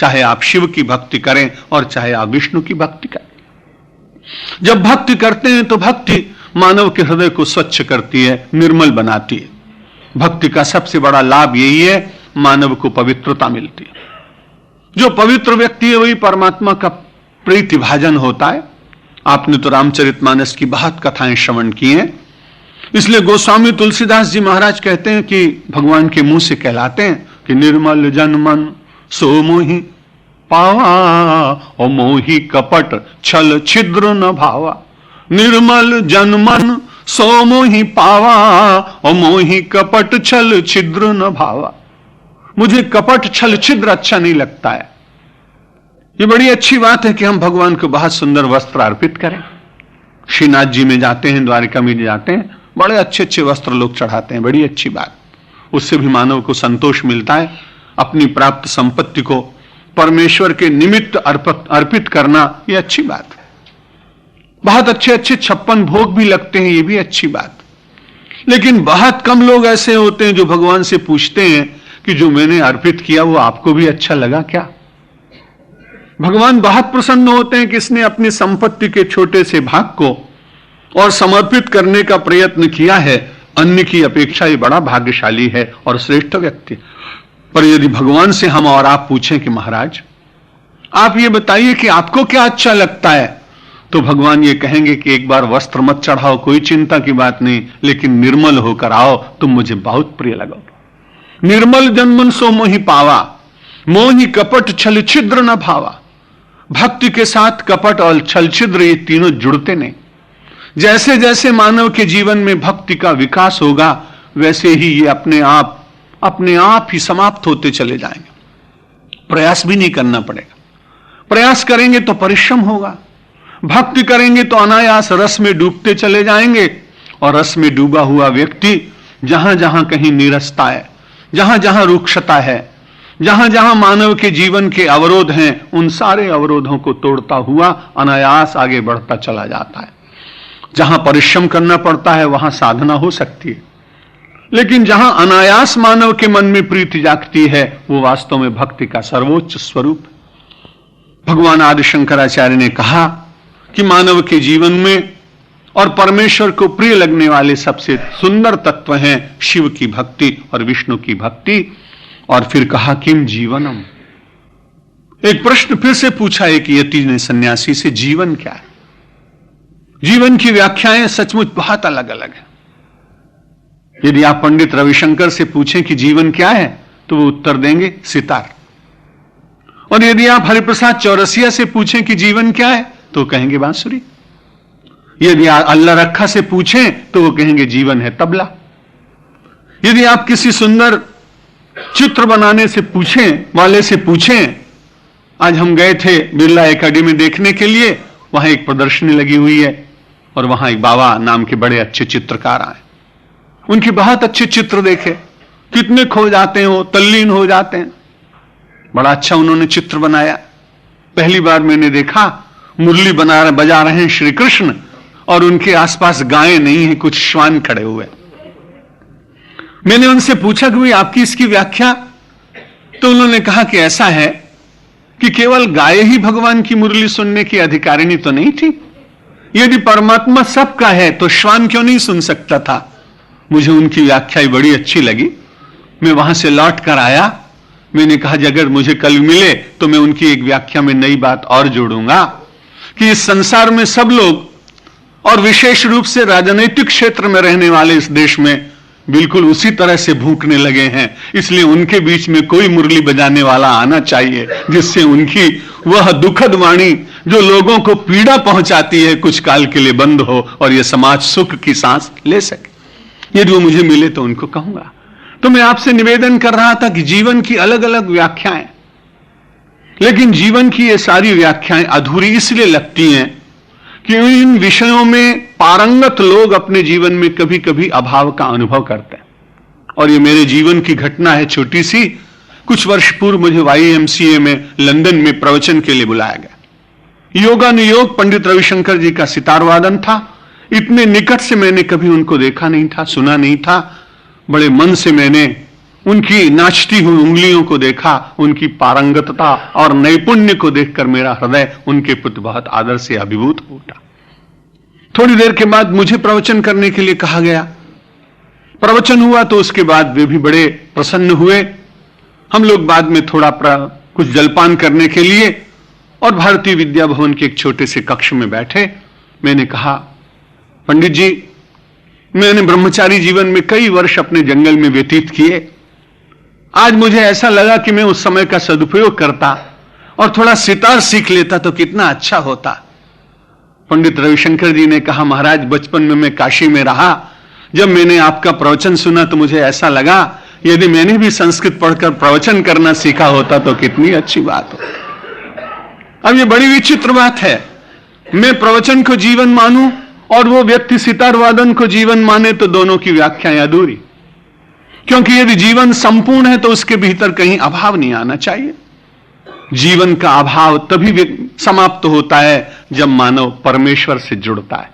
चाहे आप शिव की भक्ति करें और चाहे आप विष्णु की भक्ति करें। जब भक्ति करते हैं तो भक्ति मानव के हृदय को स्वच्छ करती है, निर्मल बनाती है। भक्ति का सबसे बड़ा लाभ यही है, मानव को पवित्रता मिलती है। जो पवित्र व्यक्ति है वही परमात्मा का प्रीति भाजन होता है। आपने तो रामचरितमानस की बहुत कथाएं श्रवण की हैं, इसलिए गोस्वामी तुलसीदास जी महाराज कहते हैं कि भगवान के मुंह से कहलाते हैं कि निर्मल जन मन सो मोहि पावा और मोहि कपट छल छिद्र न भावा। निर्मल जन मन सो मोहि पावा और मोहि कपट छल छिद्र न भावा। मुझे कपट छल छिद्र अच्छा नहीं लगता है। ये बड़ी अच्छी बात है कि हम भगवान को बहुत सुंदर वस्त्र अर्पित करें। श्रीनाथ जी में जाते हैं, द्वारिका में जाते हैं, बड़े अच्छे अच्छे वस्त्र लोग चढ़ाते हैं, बड़ी अच्छी बात। उससे भी मानव को संतोष मिलता है। अपनी प्राप्त संपत्ति को परमेश्वर के निमित्त अर्पित करना यह अच्छी बात है। बहुत अच्छे अच्छे 56 भोग भी लगते हैं, यह भी अच्छी बात। लेकिन बहुत कम लोग ऐसे होते हैं जो भगवान से पूछते हैं कि जो मैंने अर्पित किया वो आपको भी अच्छा लगा क्या। भगवान बहुत प्रसन्न होते हैं कि इसने अपनी संपत्ति के छोटे से भाग को और समर्पित करने का प्रयत्न किया है। अन्य की अपेक्षा ये बड़ा भाग्यशाली है और श्रेष्ठ व्यक्ति। पर यदि भगवान से हम और आप पूछें कि महाराज आप ये बताइए कि आपको क्या अच्छा लगता है, तो भगवान ये कहेंगे कि एक बार वस्त्र मत चढ़ाओ, कोई चिंता की बात नहीं, लेकिन निर्मल होकर आओ, तुम मुझे बहुत प्रिय लगो। निर्मल जन्मन सो मोहि पावा, मोहि कपट छल छिद्र न भावा। भक्ति के साथ कपट और छल छिद्र ये तीनों जुड़ते नहीं। जैसे जैसे मानव के जीवन में भक्ति का विकास होगा वैसे ही ये अपने आप ही समाप्त होते चले जाएंगे। प्रयास भी नहीं करना पड़ेगा। प्रयास करेंगे तो परिश्रम होगा, भक्ति करेंगे तो अनायास रस में डूबते चले जाएंगे। और रस में डूबा हुआ व्यक्ति जहां जहां कहीं नीरसता है, जहां जहां रुक्षता है, जहां जहां मानव के जीवन के अवरोध हैं, उन सारे अवरोधों को तोड़ता हुआ अनायास आगे बढ़ता चला जाता है। जहां परिश्रम करना पड़ता है वहां साधना हो सकती है, लेकिन जहां अनायास मानव के मन में प्रीति जागती है वो वास्तव में भक्ति का सर्वोच्च स्वरूप। भगवान आदि शंकराचार्य ने कहा कि मानव के जीवन में और परमेश्वर को प्रिय लगने वाले सबसे सुंदर तत्व हैं शिव की भक्ति और विष्णु की भक्ति। और फिर कहा किम जीवनम। एक प्रश्न फिर से पूछा एक यति ने सन्यासी से, जीवन क्या है। जीवन की व्याख्याएं सचमुच बहुत अलग अलग हैं। यदि आप पंडित रविशंकर से पूछें कि जीवन क्या है तो वो उत्तर देंगे सितार। और यदि आप हरिप्रसाद चौरसिया से पूछें कि जीवन क्या है तो कहेंगे बांसुरी। यदि आप अल्लाह रखा से पूछें तो वो कहेंगे जीवन है तबला। यदि आप किसी सुंदर चित्र बनाने से पूछें, आज हम गए थे बिरला एकेडमी देखने के लिए, वहां एक प्रदर्शनी लगी हुई है और वहां एक बाबा नाम के बड़े अच्छे चित्रकार आए। उनके बहुत अच्छे चित्र देखे, कितने खो जाते हैं, वो तल्लीन हो जाते हैं। बड़ा अच्छा उन्होंने चित्र बनाया। पहली बार मैंने देखा मुरली बजा रहे हैं श्री कृष्ण और उनके आसपास गायें नहीं है, कुछ श्वान खड़े हुए। मैंने उनसे पूछा कि भाई आपकी इसकी व्याख्या, तो उन्होंने कहा कि ऐसा है कि केवल गाय ही भगवान की मुरली सुनने की अधिकारिणी तो नहीं थी। यदि परमात्मा सबका है तो श्वान क्यों नहीं सुन सकता था। मुझे उनकी व्याख्या बड़ी अच्छी लगी। मैं वहां से लौट कर आया, मैंने कहा अगर मुझे कल मिले तो मैं उनकी एक व्याख्या में नई बात और जोड़ूंगा कि इस संसार में सब लोग और विशेष रूप से राजनीतिक क्षेत्र में रहने वाले इस देश में बिल्कुल उसी तरह से भूखने लगे हैं। इसलिए उनके बीच में कोई मुरली बजाने वाला आना चाहिए जिससे उनकी वह दुखद वाणी जो लोगों को पीड़ा पहुंचाती है कुछ काल के लिए बंद हो और यह समाज सुख की सांस ले सके। यदि वो मुझे मिले तो उनको कहूंगा। तो मैं आपसे निवेदन कर रहा था कि जीवन की अलग अलग व्याख्याएं, लेकिन जीवन की ये सारी व्याख्याएं अधूरी इसलिए लगती हैं कि इन विषयों में पारंगत लोग अपने जीवन में कभी कभी अभाव का अनुभव करते हैं। और ये मेरे जीवन की घटना है छोटी सी। कुछ वर्ष पूर्व मुझे YMCA में लंदन में प्रवचन के लिए बुलाया गया। योगानुयोग पंडित रविशंकर जी का सितार वादन था। इतने निकट से मैंने कभी उनको देखा नहीं था, सुना नहीं था। बड़े मन से मैंने उनकी नाचती हुई उंगलियों को देखा, उनकी पारंगतता और नैपुण्य को देखकर मेरा हृदय उनके प्रति बहुत आदर से अभिभूत हो उठा। थोड़ी देर के बाद मुझे प्रवचन करने के लिए कहा गया। प्रवचन हुआ तो उसके बाद वे भी बड़े प्रसन्न हुए। हम लोग बाद में थोड़ा कुछ जलपान करने के लिए और भारतीय विद्या भवन के एक छोटे से कक्ष में बैठे। मैंने कहा, पंडित जी, मैंने ब्रह्मचारी जीवन में कई वर्ष अपने जंगल में व्यतीत किए। आज मुझे ऐसा लगा कि मैं उस समय का सदुपयोग करता और थोड़ा सितार सीख लेता तो कितना अच्छा होता। पंडित रविशंकर जी ने कहा, महाराज, बचपन में मैं काशी में रहा। जब मैंने आपका प्रवचन सुना तो मुझे ऐसा लगा यदि मैंने भी संस्कृत पढ़कर प्रवचन करना सीखा होता तो कितनी अच्छी बात हो। अब ये बड़ी विचित्र बात है, मैं प्रवचन को जीवन मानूं और वो व्यक्ति सितार वादन को जीवन माने तो दोनों की व्याख्याएं अधूरी। क्योंकि यदि जीवन संपूर्ण है तो उसके भीतर कहीं अभाव नहीं आना चाहिए। जीवन का अभाव तभी समाप्त होता है जब मानव परमेश्वर से जुड़ता है।